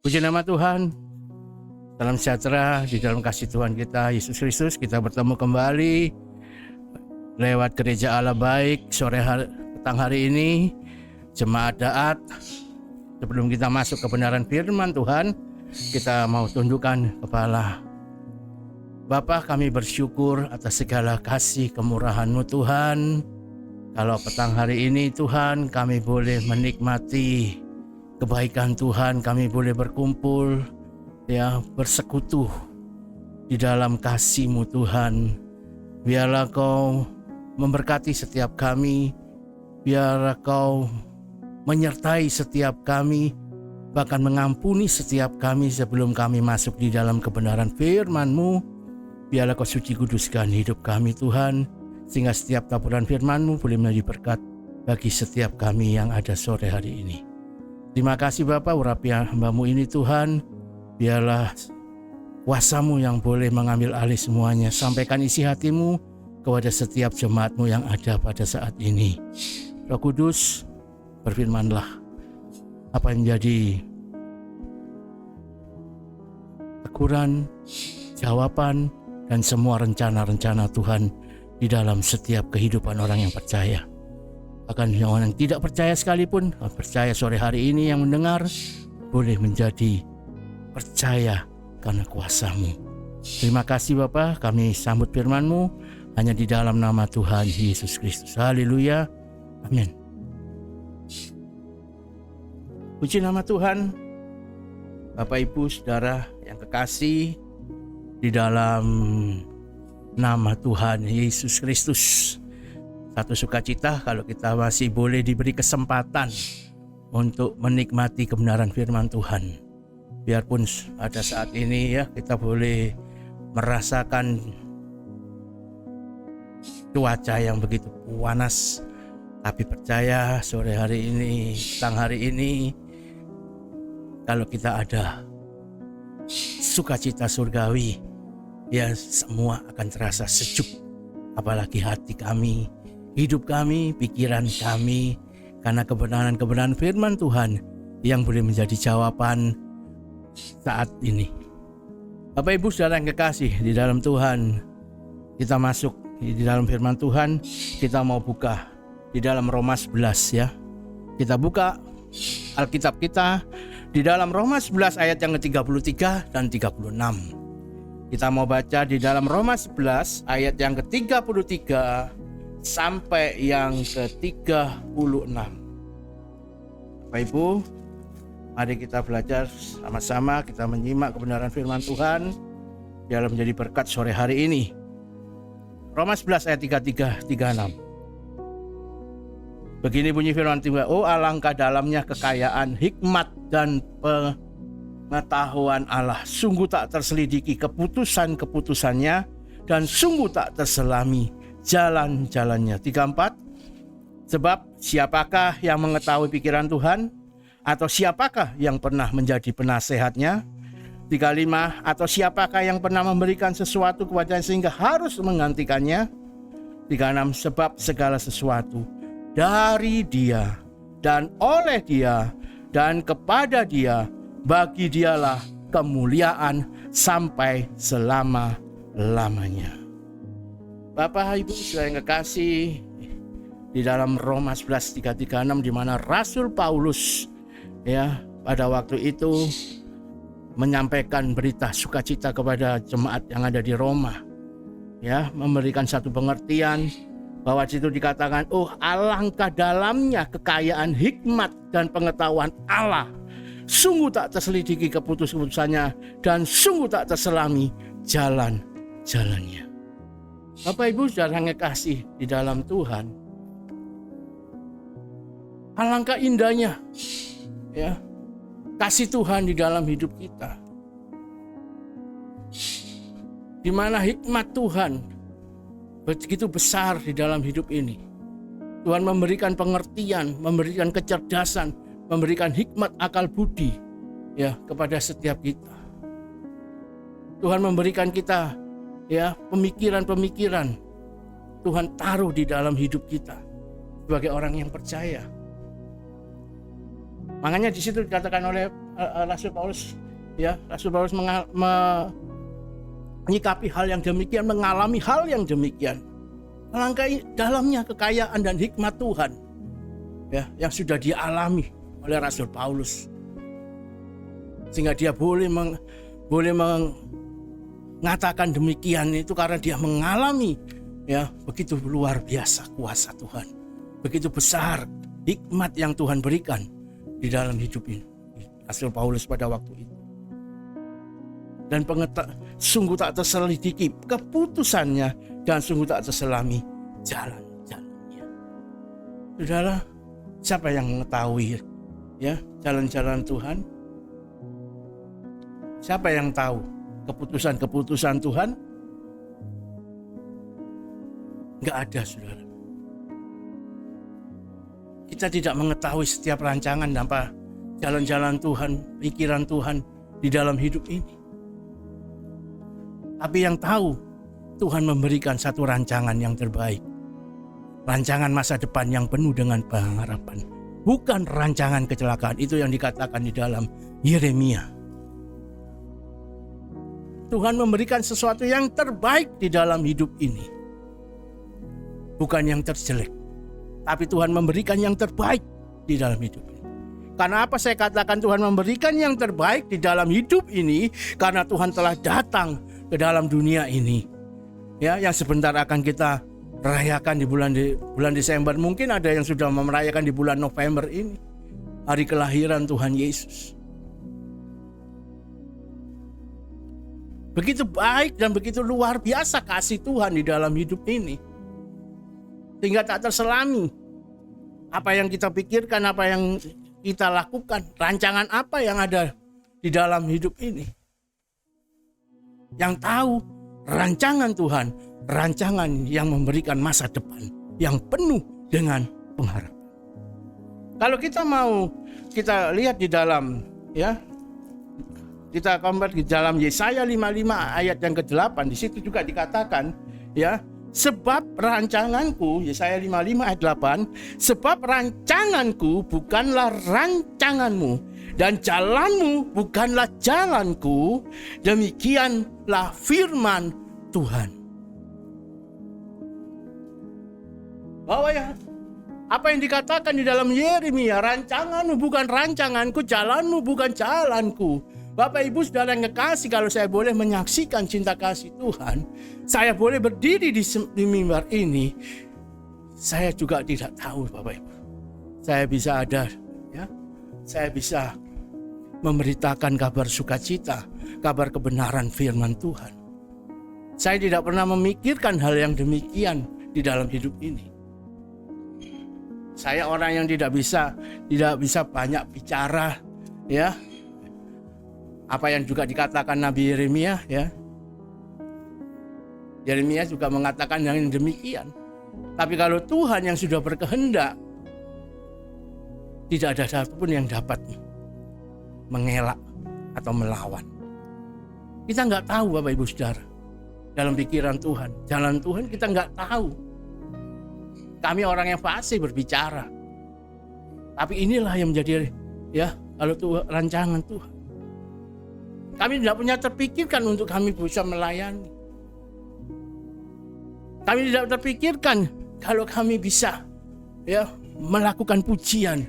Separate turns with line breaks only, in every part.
Puji nama Tuhan. Salam sejahtera di dalam kasih Tuhan kita Yesus Kristus. Kita bertemu kembali lewat Gereja Allah Baik petang hari ini, Jemaat Daat. Sebelum kita masuk kebenaran firman Tuhan, kita mau tundukkan kepala. Bapa, kami bersyukur atas segala kasih kemurahan-Mu Tuhan. Kalau petang hari ini Tuhan, kami boleh menikmati kebaikan Tuhan, kami boleh berkumpul, bersekutu di dalam kasih-Mu Tuhan. Biarlah Kau memberkati setiap kami, biarlah Kau menyertai setiap kami, bahkan mengampuni setiap kami sebelum kami masuk di dalam kebenaran firman-Mu. Biarlah Kau suci kuduskan hidup kami Tuhan, sehingga setiap taburan firman-Mu boleh menjadi berkat bagi setiap kami yang ada sore hari ini. Terima kasih Bapa, urapi hamba-Mu ini Tuhan. Biarlah kuasa-Mu yang boleh mengambil alih semuanya. Sampaikan isi hati-Mu kepada setiap jemaat-Mu yang ada pada saat ini. Roh Kudus, berfirmanlah apa yang menjadi teguran, jawaban, dan semua rencana-rencana Tuhan di dalam setiap kehidupan orang yang percaya. Bahkan orang yang tidak percaya sekalipun, percaya sore hari ini yang mendengar, boleh menjadi percaya karena kuasa-Mu. Terima kasih Bapa, kami sambut firman-Mu hanya di dalam nama Tuhan Yesus Kristus. Haleluya, amin. Puji nama Tuhan. Bapak Ibu Saudara yang kekasih di dalam nama Tuhan Yesus Kristus. Satu sukacita kalau kita masih boleh diberi kesempatan untuk menikmati kebenaran firman Tuhan. Biarpun pada saat ini kita boleh merasakan cuaca yang begitu panas, tapi percaya sore hari ini, petang hari ini, kalau kita ada sukacita surgawi, semua akan terasa sejuk. Apalagi hati kami, hidup kami, pikiran kami, karena kebenaran-kebenaran firman Tuhan yang boleh menjadi jawaban saat ini. Bapak Ibu Saudara yang kekasih di dalam Tuhan, kita masuk di dalam firman Tuhan. Kita mau buka di dalam Roma 11 ya. Kita buka Alkitab kita di dalam Roma 11 ayat yang ke-33 dan 36. Kita mau baca di dalam Roma 11 ayat yang ke-33 sampai yang ke-36. Bapak Ibu, mari kita belajar sama-sama, kita menyimak kebenaran firman Tuhan dalam menjadi berkat sore hari ini. Roma 11 ayat 33-36. Begini bunyi firman Tuhan, oh alangkah dalamnya kekayaan hikmat dan pengetahuan Allah. Sungguh tak terselidiki keputusan-keputusannya dan sungguh tak terselami jalan-jalannya. 34. Sebab siapakah yang mengetahui pikiran Tuhan? Atau siapakah yang pernah menjadi penasehatnya? 35. Atau siapakah yang pernah memberikan sesuatu kepadanya sehingga harus menggantikannya? 36. Sebab segala sesuatu dari Dia dan oleh Dia dan kepada Dia, bagi Dialah kemuliaan sampai selama-lamanya. Bapak Ibu Saudara yang kekasih, di dalam Roma 11:3-36 di mana Rasul Paulus pada waktu itu menyampaikan berita sukacita kepada jemaat yang ada di Roma, memberikan satu pengertian bahwa situ dikatakan, oh alangkah dalamnya kekayaan hikmat dan pengetahuan Allah. Sungguh tak terselidiki keputusannya dan sungguh tak terselami jalan-jalannya. Bapak Ibu Saudara yang kekasih di dalam Tuhan, alangkah indahnya kasih Tuhan di dalam hidup kita, di mana hikmat Tuhan begitu besar di dalam hidup ini. Tuhan memberikan pengertian, memberikan kecerdasan, memberikan hikmat akal budi kepada setiap kita. Tuhan memberikan kita pemikiran-pemikiran. Tuhan taruh di dalam hidup kita sebagai orang yang percaya. Makanya di situ dikatakan oleh Rasul Paulus menyikapi hal yang demikian, mengalami hal yang demikian. Alangkah dalamnya kekayaan dan hikmat Tuhan ya, yang sudah dialami oleh Rasul Paulus, sehingga dia boleh mengatakan demikian itu karena dia mengalami ya begitu luar biasa kuasa Tuhan, begitu besar hikmat yang Tuhan berikan di dalam hidup ini Rasul Paulus pada waktu itu. Dan sungguh tak terselidiki keputusannya, dan sungguh tak terselami jalan-jalannya. Saudara, siapa yang mengetahui ya jalan-jalan Tuhan? Siapa yang tahu keputusan-keputusan Tuhan? Enggak ada, saudara. Kita tidak mengetahui setiap rancangan dan apa jalan-jalan Tuhan, pikiran Tuhan di dalam hidup ini. Tapi yang tahu, Tuhan memberikan satu rancangan yang terbaik. Rancangan masa depan yang penuh dengan pengharapan. Bukan rancangan kecelakaan. Itu yang dikatakan di dalam Yeremia. Tuhan memberikan sesuatu yang terbaik di dalam hidup ini. Bukan yang terjelek. Tapi Tuhan memberikan yang terbaik di dalam hidup ini. Karena apa saya katakan Tuhan memberikan yang terbaik di dalam hidup ini? Karena Tuhan telah datang ke dalam dunia ini, ya, yang sebentar akan kita rayakan di bulan Desember. Mungkin ada yang sudah merayakan di bulan November ini, hari kelahiran Tuhan Yesus. Begitu baik dan begitu luar biasa kasih Tuhan di dalam hidup ini, sehingga tak terselami apa yang kita pikirkan, apa yang kita lakukan, rancangan apa yang ada di dalam hidup ini. Yang tahu rancangan Tuhan, rancangan yang memberikan masa depan yang penuh dengan pengharapan. Kalau kita lihat di dalam ya, kita compare di dalam Yesaya 55 ayat yang ke-8, di situ juga dikatakan ya, sebab rancanganku, Yesaya 55 ayat 8, sebab rancanganku bukanlah rancanganmu, dan jalanmu bukanlah jalanku, demikianlah firman Tuhan. Bahwa ya, apa yang dikatakan di dalam Yeremia, rancanganmu bukan rancanganku, jalanmu bukan jalanku. Bapak Ibu Saudara yang kekasih, kalau saya boleh menyaksikan cinta kasih Tuhan, saya boleh berdiri di mimbar ini, saya juga tidak tahu Bapak Ibu, saya bisa ada ya, saya bisa memberitakan kabar sukacita, kabar kebenaran firman Tuhan. Saya tidak pernah memikirkan hal yang demikian di dalam hidup ini. Saya orang yang tidak bisa banyak bicara ya. Apa yang juga dikatakan Nabi Yeremia ya. Yeremia juga mengatakan yang demikian. Tapi kalau Tuhan yang sudah berkehendak, tidak ada satupun yang dapat mengelak atau melawan. Kita nggak tahu Bapak Ibu Saudara, dalam pikiran Tuhan, jalan Tuhan kita nggak tahu. Kami orang yang fasih berbicara, tapi inilah yang menjadi ya kalau Tuhan, rancangan Tuhan. Kami tidak punya terpikirkan untuk kami bisa melayani. Kami tidak terpikirkan kalau kami bisa ya melakukan pujian,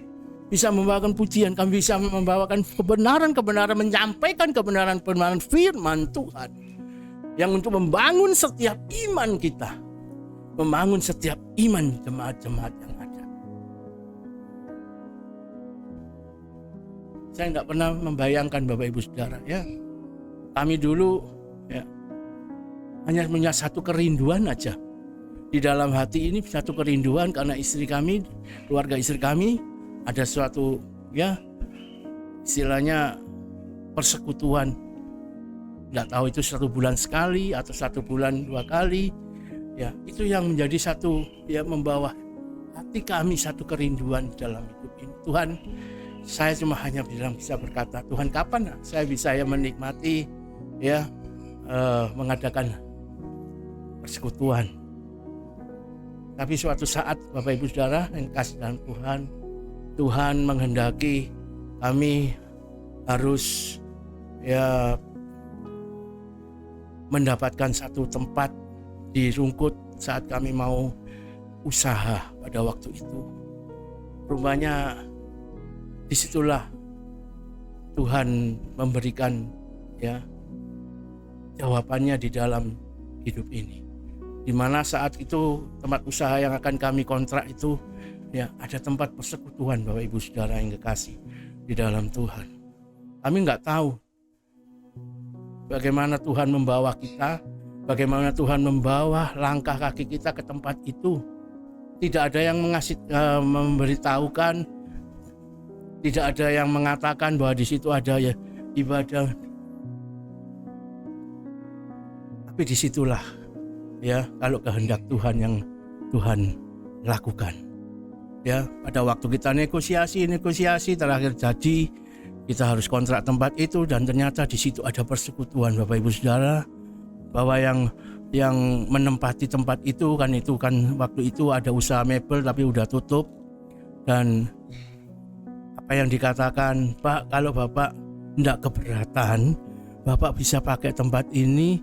bisa membawakan pujian, kami bisa membawakan kebenaran-kebenaran, menyampaikan kebenaran-kebenaran firman Tuhan yang untuk membangun setiap iman kita, membangun setiap iman jemaat-jemaat yang ada. Saya tidak pernah membayangkan Bapak Ibu Saudara ya, kami dulu ya hanya punya satu kerinduan aja di dalam hati ini, satu kerinduan karena istri kami, keluarga istri kami ada suatu ya istilahnya persekutuan, nggak tahu itu 1 bulan sekali atau 1 bulan 2 kali ya, itu yang menjadi satu ya membawa hati kami satu kerinduan dalam hidup ini. Tuhan, saya cuma hanya bisa berkata, Tuhan kapan saya bisa ya menikmati ya mengadakan persekutuan. Tapi suatu saat Bapak Ibu Saudara yang kasih dalam Tuhan, Tuhan menghendaki kami harus ya mendapatkan satu tempat di Rungkut saat kami mau usaha pada waktu itu. Rupanya disitulah Tuhan memberikan ya jawabannya di dalam hidup ini. Di mana saat itu tempat usaha yang akan kami kontrak itu ya ada tempat persekutuan Bapak Ibu Saudara yang kekasih di dalam Tuhan. Kami nggak tahu bagaimana Tuhan membawa kita, bagaimana Tuhan membawa langkah kaki kita ke tempat itu. Tidak ada yang memberitahukan, tidak ada yang mengatakan bahwa di situ ada ya ibadah. Tapi disitulah ya kalau kehendak Tuhan yang Tuhan lakukan. Ya pada waktu kita negosiasi terakhir jadi kita harus kontrak tempat itu, dan ternyata di situ ada persekutuan Bapak Ibu Saudara, bahwa yang menempati tempat itu kan waktu itu ada usaha mebel tapi udah tutup. Dan apa yang dikatakan, Pak, kalau Bapak tidak keberatan, Bapak bisa pakai tempat ini,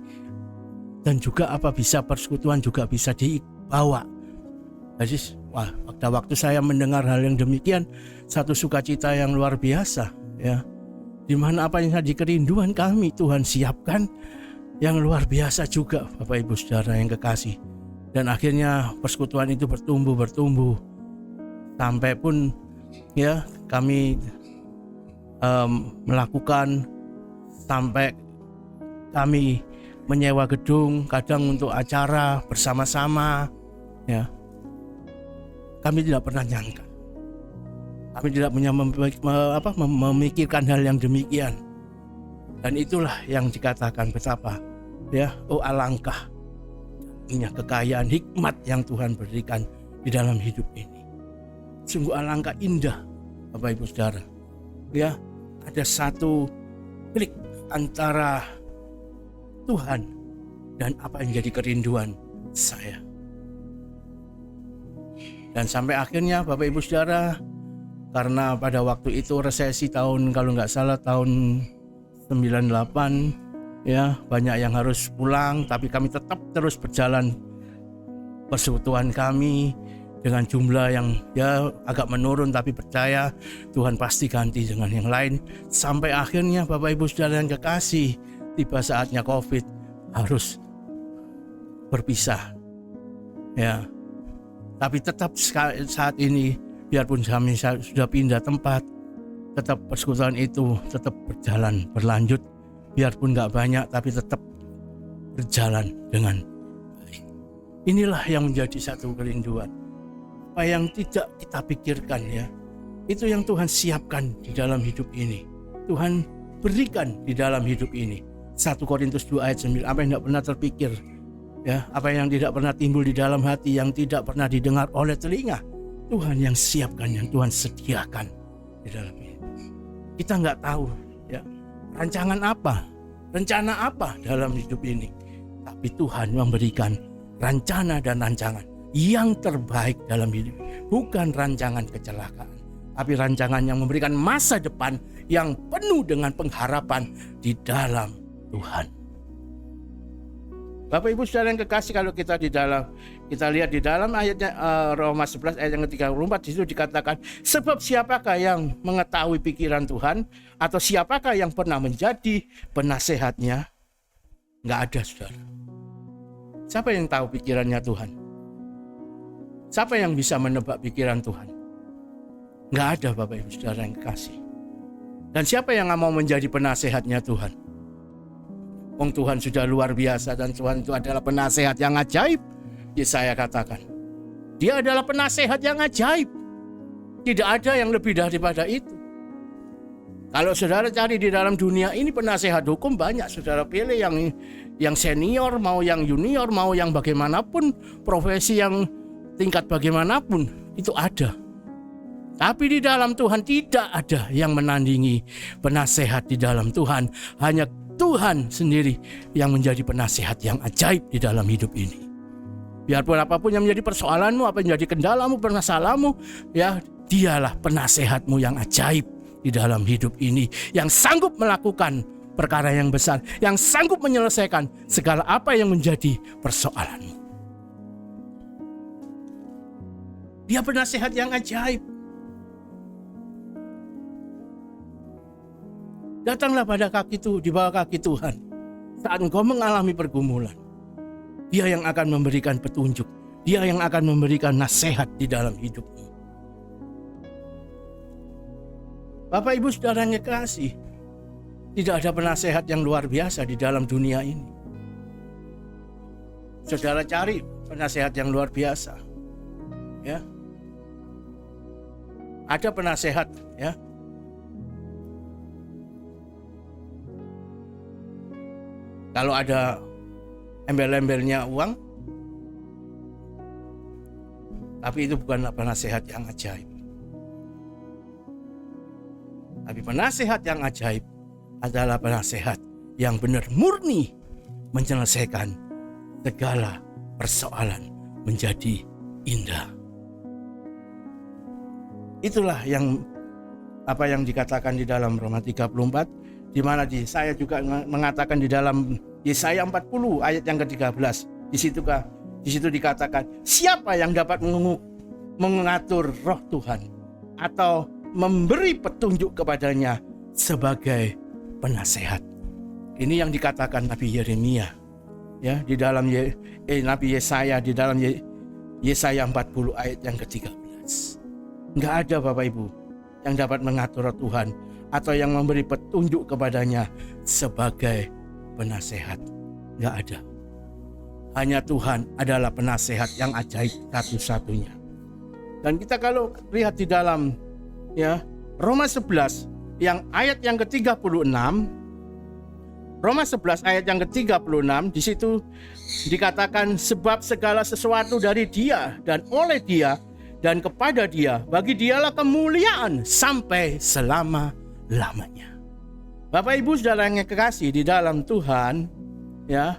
dan juga apa bisa persekutuan juga bisa dibawa. Jadi pada waktu saya mendengar hal yang demikian, satu sukacita yang luar biasa ya, dimana apa yang jadi kerinduan kami Tuhan siapkan yang luar biasa juga Bapak Ibu Saudara yang kekasih. Dan akhirnya persekutuan itu bertumbuh sampai pun ya kami melakukan sampai kami menyewa gedung kadang untuk acara bersama-sama ya. Kami tidak pernah nyangka, kami tidak punya memikirkan hal yang demikian. Dan itulah yang dikatakan betapa ya, alangkah kekayaan hikmat yang Tuhan berikan di dalam hidup ini. Sungguh alangkah indah Bapak Ibu Saudara. Ya, ada satu klik antara Tuhan dan apa yang jadi kerinduan saya. Dan sampai akhirnya Bapak Ibu Saudara, karena pada waktu itu resesi tahun kalau nggak salah tahun 98 ya, banyak yang harus pulang, tapi kami tetap terus berjalan persekutuan kami dengan jumlah yang ya agak menurun, tapi percaya Tuhan pasti ganti dengan yang lain. Sampai akhirnya Bapak Ibu Saudara yang kekasih, tiba saatnya COVID harus berpisah ya. Tapi tetap saat ini biarpun kami sudah pindah tempat, tetap persekutuan itu tetap berlanjut. Biarpun gak banyak tapi tetap berjalan dengan baik. Inilah yang menjadi satu kerinduan. Apa yang tidak kita pikirkan ya, itu yang Tuhan siapkan di dalam hidup ini. Tuhan berikan di dalam hidup ini. 1 Korintus 2 ayat 9, apa yang tidak pernah terpikir ya, apa yang tidak pernah timbul di dalam hati, yang tidak pernah didengar oleh telinga, Tuhan yang siapkan, yang Tuhan sediakan di dalam ini. Kita nggak tahu ya rencana apa dalam hidup ini, tapi Tuhan memberikan rencana dan rancangan yang terbaik dalam hidup, bukan rancangan kecelakaan, tapi rancangan yang memberikan masa depan yang penuh dengan pengharapan di dalam Tuhan. Bapak Ibu Saudara yang kekasih, kalau kita lihat di dalam ayatnya Roma 11 ayat yang ke-34, di situ dikatakan, sebab siapakah yang mengetahui pikiran Tuhan, atau siapakah yang pernah menjadi penasehatnya? Nggak ada, Saudara. Siapa yang tahu pikirannya Tuhan? Siapa yang bisa menebak pikiran Tuhan? Nggak ada, Bapak Ibu Saudara yang kekasih. Dan siapa yang nggak mau menjadi penasehatnya Tuhan? Tuhan sudah luar biasa, dan Tuhan itu adalah penasehat yang ajaib. Yesaya katakan, Dia adalah penasehat yang ajaib. Tidak ada yang lebih daripada itu. Kalau saudara cari di dalam dunia ini penasehat hukum banyak, saudara pilih yang senior, mau yang junior, mau yang bagaimanapun, profesi yang tingkat bagaimanapun, itu ada. Tapi di dalam Tuhan tidak ada yang menandingi penasehat di dalam Tuhan. Hanya Tuhan sendiri yang menjadi penasehat yang ajaib di dalam hidup ini. Biarpun apapun yang menjadi persoalanmu, apa yang menjadi kendalamu, permasalahanmu, ya, Dialah penasehatmu yang ajaib di dalam hidup ini, yang sanggup melakukan perkara yang besar, yang sanggup menyelesaikan segala apa yang menjadi persoalanmu. Dia penasihat yang ajaib. Datanglah pada kaki di bawah kaki Tuhan saat engkau mengalami pergumulan. Dia yang akan memberikan petunjuk. Dia yang akan memberikan nasihat di dalam hidupmu. Bapak Ibu Saudara yang kekasih, tidak ada penasehat yang luar biasa di dalam dunia ini. Saudara cari penasehat yang luar biasa. Ya. Ada penasehat, ya. Kalau ada embel-embelnya uang, tapi itu bukanlah penasehat yang ajaib. Tapi penasehat yang ajaib adalah penasehat yang benar murni menyelesaikan segala persoalan menjadi indah. Itulah yang apa yang dikatakan di dalam Roma 34, di mana saya juga mengatakan di dalam Yesaya 40 ayat yang ke-13. Di situ dikatakan, siapa yang dapat mengatur roh Tuhan atau memberi petunjuk kepadanya sebagai penasehat. Ini yang dikatakan Nabi Yeremia, ya, di dalam Nabi Yesaya di dalam Yesaya 40 ayat yang ke-13. Enggak ada Bapak Ibu yang dapat mengatur roh Tuhan atau yang memberi petunjuk kepadanya sebagai penasehat. Enggak ada. Hanya Tuhan adalah penasehat yang ajaib satu-satunya. Dan kita kalau lihat di dalam Roma 11 yang ayat yang ke-36, Roma 11 ayat yang ke-36, di situ dikatakan sebab segala sesuatu dari Dia dan oleh Dia dan kepada Dia, bagi Dialah kemuliaan sampai selama-lamanya. Bapak Ibu Saudara yang kekasih di dalam Tuhan, ya.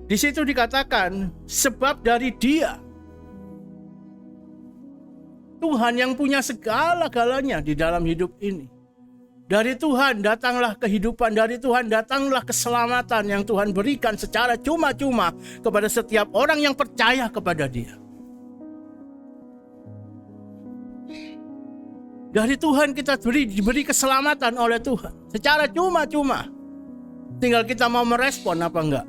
Di situ dikatakan sebab dari Dia. Tuhan yang punya segala-galanya di dalam hidup ini. Dari Tuhan datanglah kehidupan, dari Tuhan datanglah keselamatan yang Tuhan berikan secara cuma-cuma kepada setiap orang yang percaya kepada Dia. Dari Tuhan kita diberi keselamatan oleh Tuhan secara cuma-cuma. Tinggal kita mau merespon apa enggak.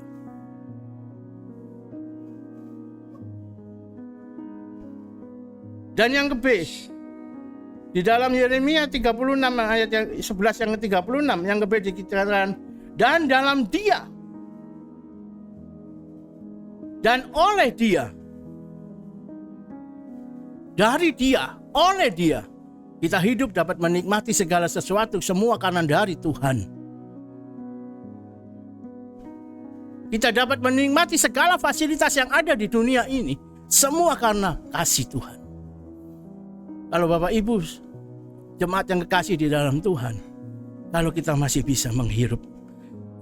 Dan yang ke-B, di dalam Yeremia 36 ayat yang 11 yang ke-36 yang ke-B dikatakan, dan dalam Dia dan oleh Dia, dari Dia, oleh Dia, kita hidup dapat menikmati segala sesuatu, semua karena dari Tuhan. Kita dapat menikmati segala fasilitas yang ada di dunia ini, semua karena kasih Tuhan. Kalau Bapak Ibu jemaat yang kekasih di dalam Tuhan, kalau kita masih bisa menghirup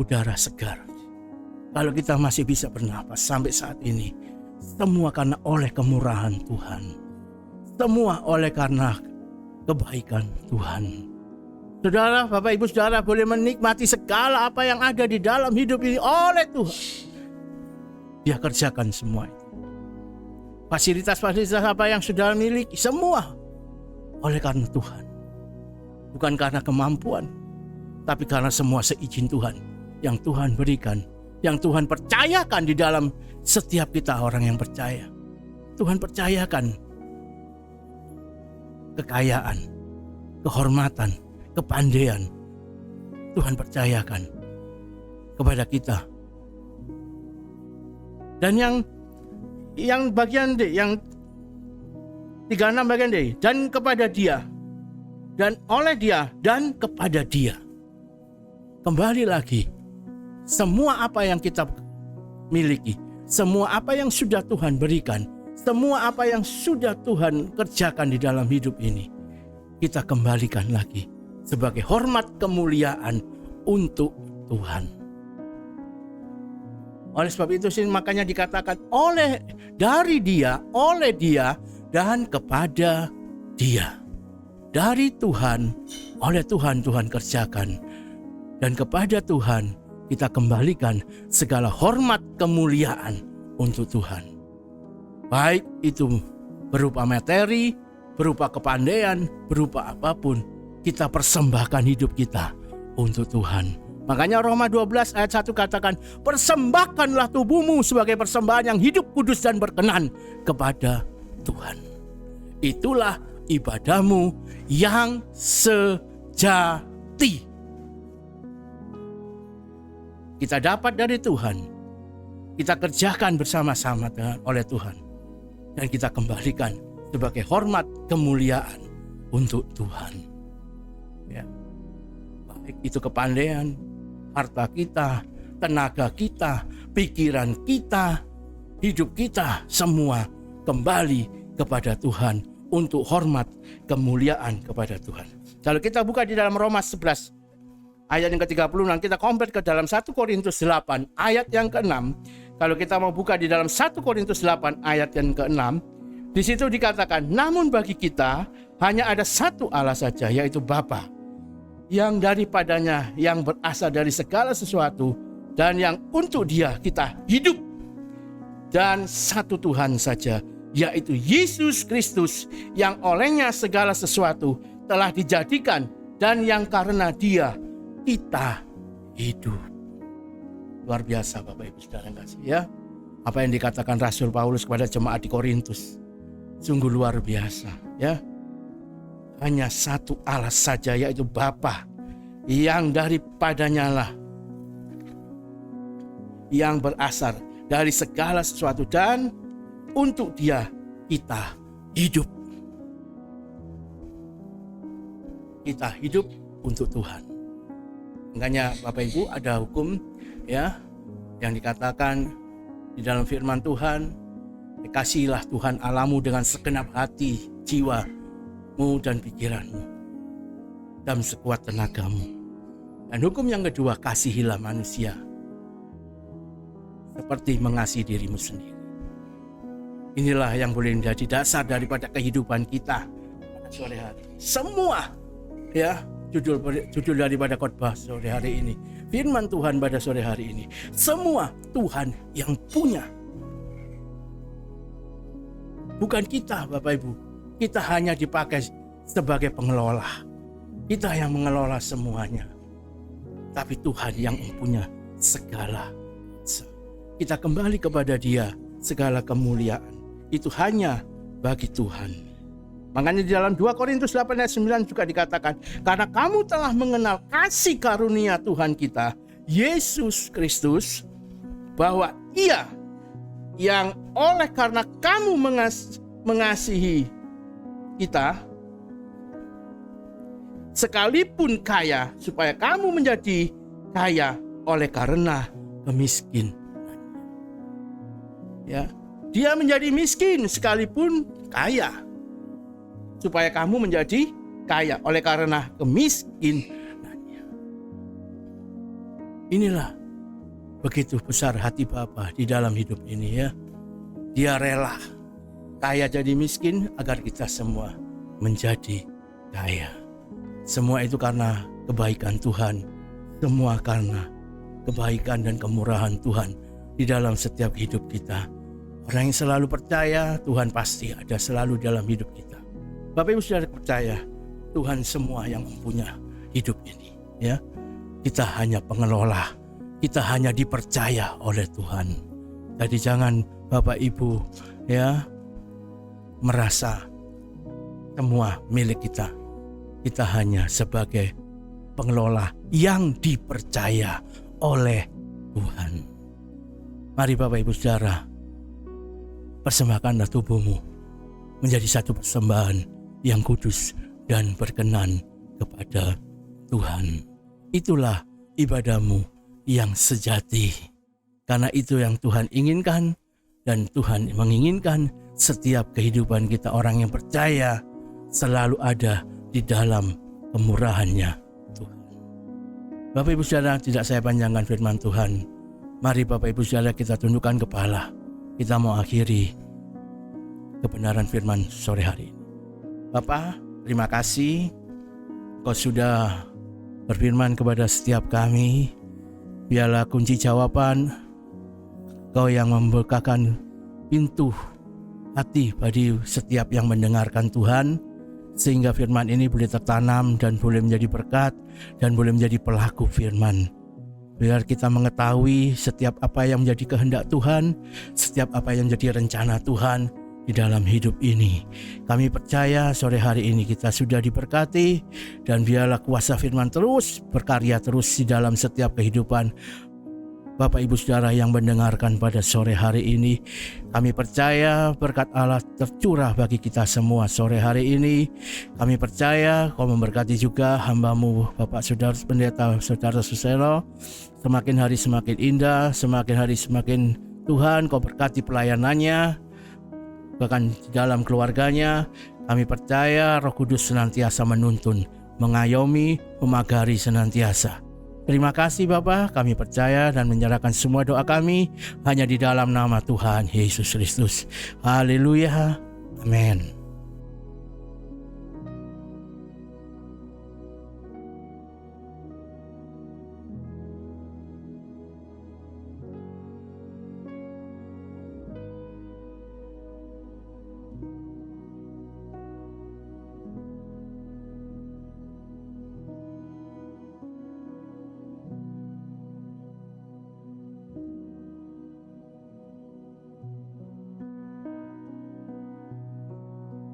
udara segar, kalau kita masih bisa bernapas sampai saat ini, semua karena oleh kemurahan Tuhan, semua oleh karena kebaikan Tuhan. Saudara, Bapak Ibu Saudara boleh menikmati segala apa yang ada di dalam hidup ini oleh Tuhan. Dia kerjakan semua itu. Fasilitas-fasilitas apa yang sudah miliki, semua oleh karena Tuhan. Bukan karena kemampuan, tapi karena semua seizin Tuhan yang Tuhan berikan, yang Tuhan percayakan di dalam setiap kita orang yang percaya. Tuhan percayakan kekayaan, kehormatan, kepandaian. Tuhan percayakan kepada kita. Dan yang bagian D, yang 36 bagian D, dan kepada Dia, dan oleh Dia, dan kepada Dia. Kembali lagi, semua apa yang kita miliki, semua apa yang sudah Tuhan berikan, semua apa yang sudah Tuhan kerjakan di dalam hidup ini, kita kembalikan lagi sebagai hormat kemuliaan untuk Tuhan. Oleh sebab itu makanya dikatakan dari Dia, oleh Dia, dan kepada Dia. dari Tuhan, oleh Tuhan Tuhan kerjakan. Dan kepada Tuhan kita kembalikan segala hormat kemuliaan untuk Tuhan. Baik itu berupa materi, berupa kepandaian, berupa apapun, kita persembahkan hidup kita untuk Tuhan. Makanya Roma 12 ayat 1 katakan, persembahkanlah tubuhmu sebagai persembahan yang hidup, kudus dan berkenan kepada Tuhan. Itulah ibadahmu yang sejati. Kita dapat dari Tuhan, kita kerjakan bersama-sama oleh Tuhan, dan kita kembalikan sebagai hormat kemuliaan untuk Tuhan. Ya. Baik itu kepandaian, harta kita, tenaga kita, pikiran kita, hidup kita, semua kembali kepada Tuhan untuk hormat kemuliaan kepada Tuhan. Kalau kita buka di dalam Roma 11 ayat yang ke-36, kita compare ke dalam 1 Korintus 8 ayat yang ke-6. Kalau kita mau buka di dalam 1 Korintus 8 ayat yang ke-6, di situ dikatakan, namun bagi kita hanya ada satu Allah saja, yaitu Bapa, yang daripadanya yang berasal dari segala sesuatu dan yang untuk Dia kita hidup, dan satu Tuhan saja, yaitu Yesus Kristus, yang olehnya segala sesuatu telah dijadikan dan yang karena Dia kita hidup. Luar biasa Bapak Ibu Saudara yang kasih ya. Apa yang dikatakan Rasul Paulus kepada jemaat di Korintus sungguh luar biasa ya. Hanya satu Allah saja, yaitu Bapa, yang daripadanya lah yang berasal dari segala sesuatu dan untuk Dia kita hidup. Kita hidup untuk Tuhan. Makanya Bapak Ibu ada hukum ya yang dikatakan di dalam firman Tuhan, kasihilah Tuhan Allahmu dengan segenap hati, jiwamu dan pikiranmu dan sekuat tenagamu. Dan hukum yang kedua, kasihilah manusia seperti mengasihi dirimu sendiri. Inilah yang boleh menjadi dasar daripada kehidupan kita pada sore hari. Semua ya, judul daripada khotbah sore hari ini, firman Tuhan pada sore hari ini, semua Tuhan yang punya. Bukan kita Bapak Ibu. Kita hanya dipakai sebagai pengelola. Kita yang mengelola semuanya. Tapi Tuhan yang mempunyai segala. Kita kembali kepada Dia, segala kemuliaan itu hanya bagi Tuhan. Makanya di dalam 2 Korintus 8 ayat 9 juga dikatakan, karena kamu telah mengenal kasih karunia Tuhan kita, Yesus Kristus, bahwa Ia yang oleh karena kamu mengasihi kita, sekalipun kaya, supaya kamu menjadi kaya oleh karena kemiskinan. Ya, Dia menjadi miskin sekalipun kaya, supaya kamu menjadi kaya oleh karena kemiskinannya. Inilah begitu besar hati Bapa di dalam hidup ini ya. Dia rela kaya jadi miskin agar kita semua menjadi kaya. Semua itu karena kebaikan Tuhan. Semua karena kebaikan dan kemurahan Tuhan di dalam setiap hidup kita. Orang yang selalu percaya Tuhan pasti ada selalu dalam hidup kita. Bapak Ibu sudah percaya Tuhan semua yang mempunyai hidup ini ya. Kita hanya pengelola. Kita hanya dipercaya oleh Tuhan. Jadi jangan Bapak Ibu ya merasa semua milik kita. Kita hanya sebagai pengelola yang dipercaya oleh Tuhan. Mari Bapak Ibu Saudara, persembahkanlah tubuhmu menjadi satu persembahan yang kudus dan berkenan kepada Tuhan. Itulah ibadahmu yang sejati. Karena itu yang Tuhan inginkan, dan Tuhan menginginkan setiap kehidupan kita orang yang percaya selalu ada di dalam kemurahannya Tuhan. Bapak Ibu Saudara, tidak saya panjangkan firman Tuhan. Mari Bapak Ibu Saudara kita tundukkan kepala. Kita mau akhiri kebenaran firman sore hari ini. Bapa, Terima kasih Kau sudah berfirman kepada setiap kami. Biarlah kunci jawaban Kau yang membukakan pintu hati bagi setiap yang mendengarkan Tuhan, sehingga firman ini boleh tertanam dan boleh menjadi berkat dan boleh menjadi pelaku firman. Biar kita mengetahui setiap apa yang menjadi kehendak Tuhan, setiap apa yang menjadi rencana Tuhan di dalam hidup ini. Kami percaya sore hari ini kita sudah diberkati, dan biarlah kuasa firman terus berkarya terus di dalam setiap kehidupan Bapak Ibu Saudara yang mendengarkan pada sore hari ini. Kami percaya berkat Allah tercurah bagi kita semua sore hari ini. Kami percaya Kau memberkati juga hamba-Mu Bapak Saudara Pendeta Saudara Suseno. Semakin hari semakin indah, semakin hari semakin Tuhan Kau berkati pelayanannya, bahkan di dalam keluarganya. Kami percaya Roh Kudus senantiasa menuntun, mengayomi, memagari senantiasa. Terima kasih Bapa, kami percaya dan menyerahkan semua doa kami hanya di dalam nama Tuhan Yesus Kristus. Haleluya, amin.